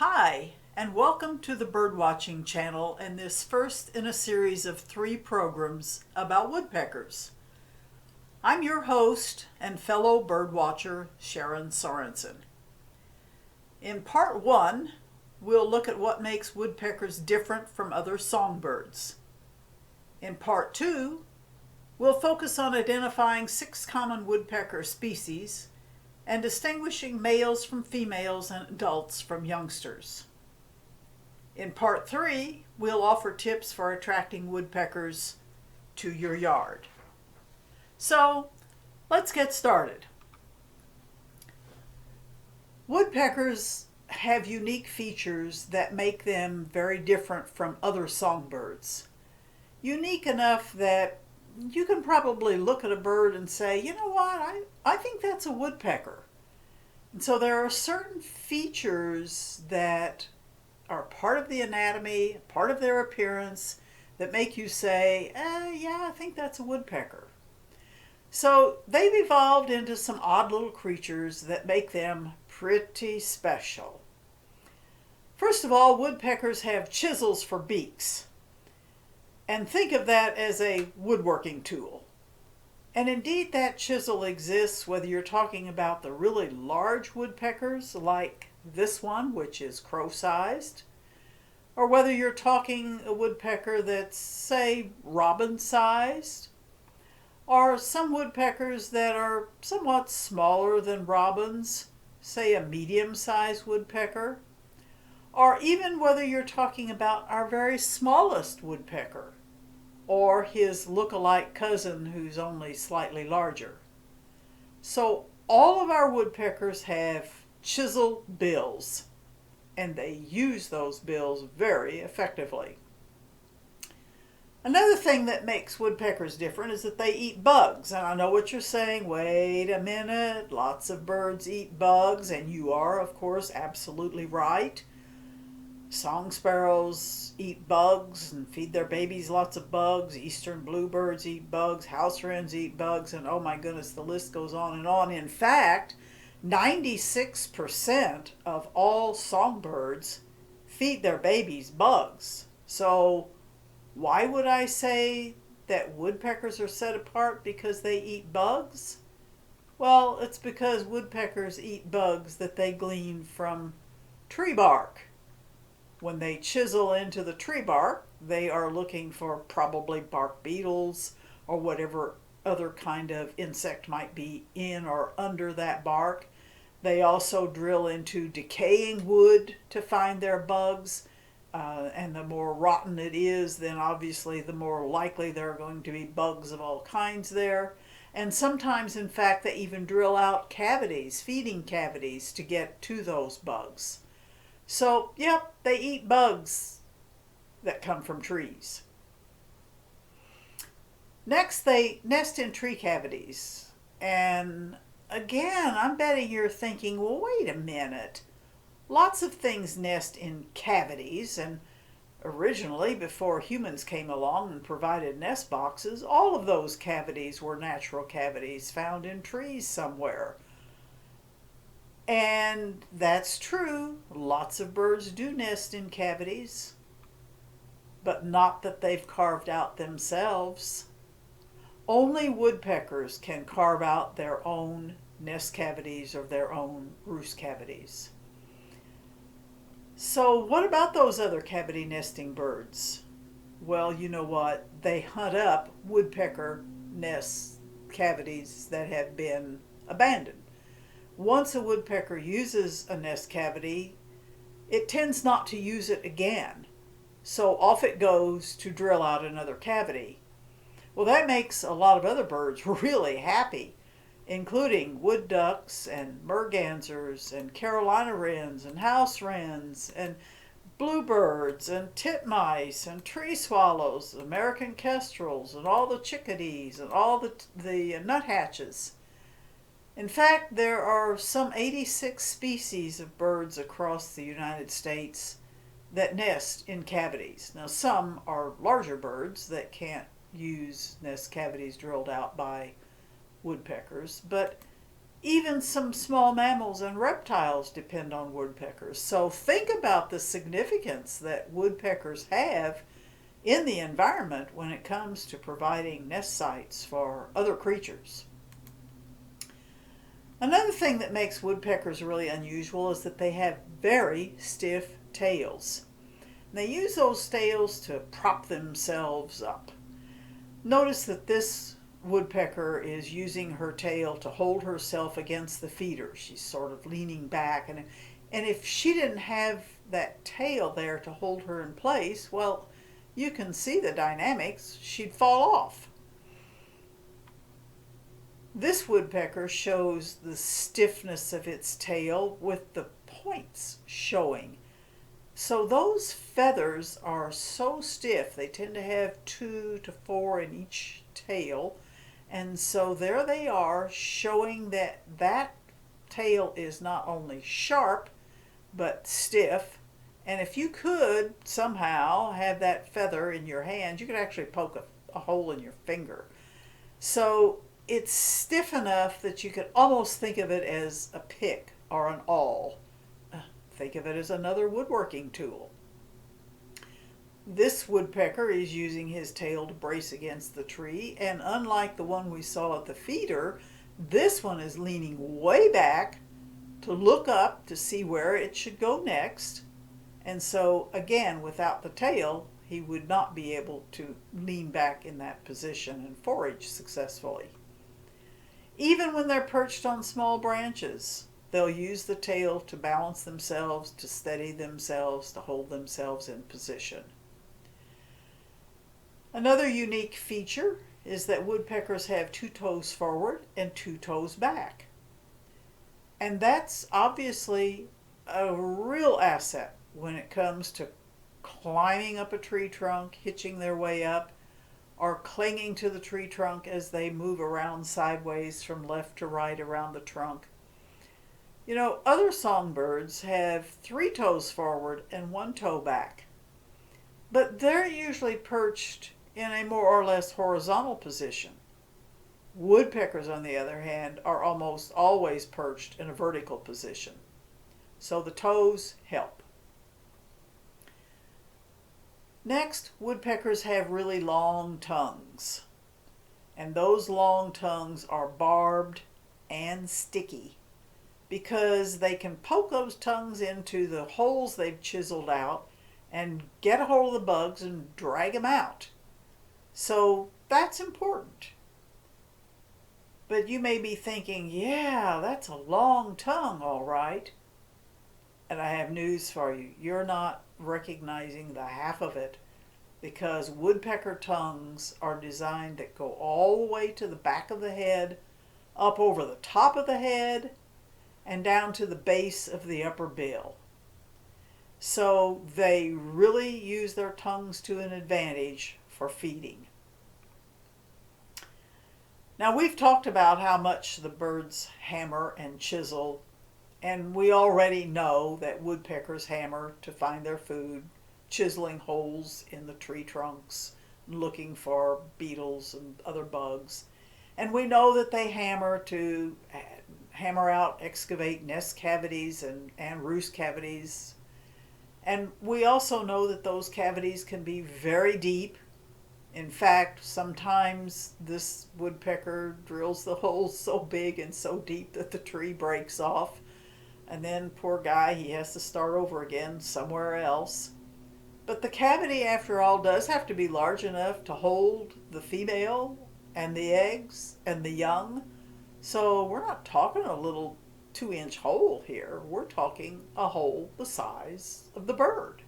Hi, and welcome to the Birdwatching channel and this first in a series of 3 programs about woodpeckers. I'm your host and fellow birdwatcher, Sharon Sorensen. In part 1, we'll look at what makes woodpeckers different from other songbirds. In part 2, we'll focus on identifying 6 common woodpecker species and distinguishing males from females and adults from youngsters. In part 3, we'll offer tips for attracting woodpeckers to your yard. So, let's get started. Woodpeckers have unique features that make them very different from other songbirds. Unique enough that you can probably look at a bird and say, you know what, I think that's a woodpecker. And so there are certain features that are part of the anatomy, part of their appearance, that make you say, yeah, I think that's a woodpecker. So they've evolved into some odd little creatures that make them pretty special. First of all, woodpeckers have chisels for beaks. And think of that as a woodworking tool. And indeed that chisel exists whether you're talking about the really large woodpeckers like this one, which is crow-sized, or whether you're talking a woodpecker that's, say, robin-sized, or some woodpeckers that are somewhat smaller than robins, say a medium-sized woodpecker, or even whether you're talking about our very smallest woodpecker, or his look-alike cousin who's only slightly larger. So all of our woodpeckers have chisel bills, and they use those bills very effectively. Another thing that makes woodpeckers different is that they eat bugs. And I know what you're saying, wait a minute, lots of birds eat bugs, and you are, of course, absolutely right. Song sparrows eat bugs and feed their babies lots of bugs. Eastern bluebirds eat bugs. House wrens eat bugs. And oh my goodness, the list goes on and on. In fact, 96% of all songbirds feed their babies bugs. So why would I say that woodpeckers are set apart because they eat bugs? Well, it's because woodpeckers eat bugs that they glean from tree bark. When they chisel into the tree bark, they are looking for probably bark beetles or whatever other kind of insect might be in or under that bark. They also drill into decaying wood to find their bugs. And the more rotten it is, then obviously the more likely there are going to be bugs of all kinds there. And sometimes, in fact, they even drill out cavities, feeding cavities, to get to those bugs. So, yep, they eat bugs that come from trees. Next, they nest in tree cavities. And again, I'm betting you're thinking, well, wait a minute. Lots of things nest in cavities, and originally, before humans came along and provided nest boxes, all of those cavities were natural cavities found in trees somewhere. And that's true. Lots of birds do nest in cavities, but not that they've carved out themselves. Only woodpeckers can carve out their own nest cavities or their own roost cavities. So what about those other cavity nesting birds? Well, you know what? They hunt up woodpecker nest cavities that have been abandoned. Once a woodpecker uses a nest cavity, it tends not to use it again. So off it goes to drill out another cavity. Well, that makes a lot of other birds really happy, including wood ducks and mergansers and Carolina wrens and house wrens and bluebirds and titmice and tree swallows, American kestrels and all the chickadees and all the nuthatches. In fact, there are some 86 species of birds across the United States that nest in cavities. Now, some are larger birds that can't use nest cavities drilled out by woodpeckers, but Even some small mammals and reptiles depend on woodpeckers. So think about the significance that woodpeckers have in the environment when it comes to providing nest sites for other creatures. Another thing that makes woodpeckers really unusual is that they have very stiff tails. They use those tails to prop themselves up. Notice that this woodpecker is using her tail to hold herself against the feeder. She's sort of leaning back, and if she didn't have that tail there to hold her in place, well, you can see the dynamics. She'd fall off. This woodpecker shows the stiffness of its tail with the points showing. So those feathers are so stiff, they tend to have 2 to 4 in each tail. And so there they are, showing that that tail is not only sharp, but stiff. And if you could somehow have that feather in your hand, you could actually poke a hole in your finger. So it's stiff enough that you could almost think of it as a pick or an awl. Think of it as another woodworking tool. This woodpecker is using his tail to brace against the tree, and unlike the one we saw at the feeder, this one is leaning way back to look up to see where it should go next. And so again, without the tail, he would not be able to lean back in that position and forage successfully. Even when they're perched on small branches, they'll use the tail to balance themselves, to steady themselves, to hold themselves in position. Another unique feature is that woodpeckers have 2 toes forward and 2 toes back. And that's obviously a real asset when it comes to climbing up a tree trunk, hitching their way up, or clinging to the tree trunk as they move around sideways from left to right around the trunk. You know, other songbirds have 3 toes forward and 1 toe back, but they're usually perched in a more or less horizontal position. Woodpeckers, on the other hand, are almost always perched in a vertical position, so the toes help. Next, woodpeckers have really long tongues, and those long tongues are barbed and sticky because they can poke those tongues into the holes they've chiseled out and get a hold of the bugs and drag them out. So that's important. But you may be thinking, yeah, that's a long tongue, all right. And I have news for you. You're not recognizing the half of it, because woodpecker tongues are designed that go all the way to the back of the head, up over the top of the head, and down to the base of the upper bill. So they really use their tongues to an advantage for feeding. Now, we've talked about how much the birds hammer and chisel, and we already know that woodpeckers hammer to find their food, chiseling holes in the tree trunks, looking for beetles and other bugs. And we know that they hammer to hammer out, excavate nest cavities and roost cavities. And we also know that those cavities can be very deep. In fact, sometimes this woodpecker drills the holes so big and so deep that the tree breaks off. And then, poor guy, he has to start over again somewhere else. But the cavity, after all, does have to be large enough to hold the female and the eggs and the young. So we're not talking a little 2-inch hole here. We're talking a hole the size of the bird.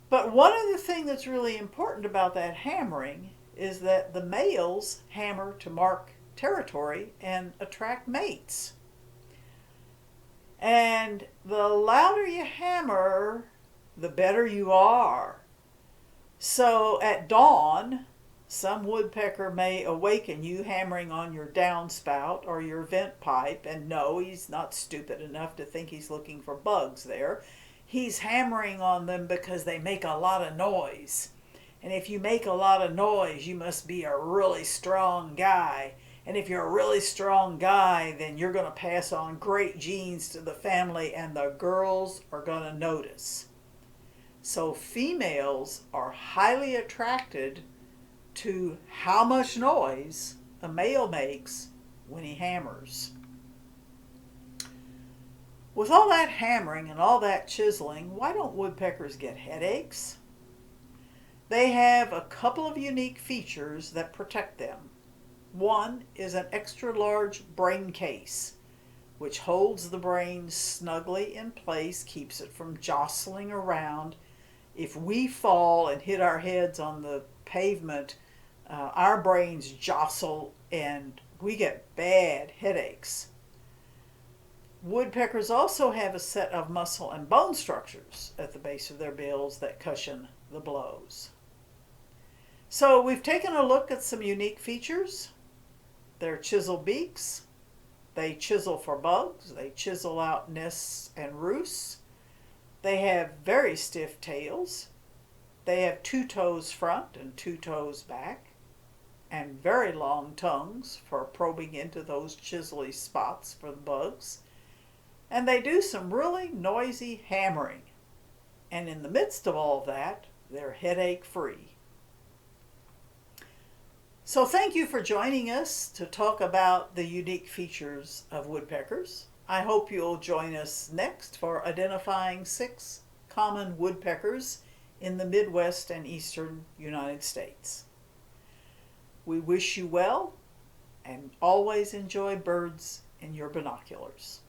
But one other thing that's really important about that hammering is that the males hammer to mark territory and attract mates. And the louder you hammer, the better you are. So at dawn, some woodpecker may awaken you hammering on your downspout or your vent pipe, and no, he's not stupid enough to think he's looking for bugs there. He's hammering on them because they make a lot of noise. And if you make a lot of noise, you must be a really strong guy. And if you're a really strong guy, then you're going to pass on great genes to the family and the girls are going to notice. So females are highly attracted to how much noise a male makes when he hammers. With all that hammering and all that chiseling, why don't woodpeckers get headaches? They have a couple of unique features that protect them. One is an extra large brain case, which holds the brain snugly in place, keeps it from jostling around. If we fall and hit our heads on the pavement, our brains jostle and we get bad headaches. Woodpeckers also have a set of muscle and bone structures at the base of their bills that cushion the blows. So we've taken a look at some unique features. Their chisel beaks. They chisel for bugs. They chisel out nests and roosts. They have very stiff tails. They have 2 toes front and 2 toes back, and very long tongues for probing into those chisely spots for the bugs. And they do some really noisy hammering. And in the midst of all that, they're headache free. So thank you for joining us to talk about the unique features of woodpeckers. I hope you'll join us next for identifying 6 common woodpeckers in the Midwest and Eastern United States. We wish you well and always enjoy birds in your binoculars.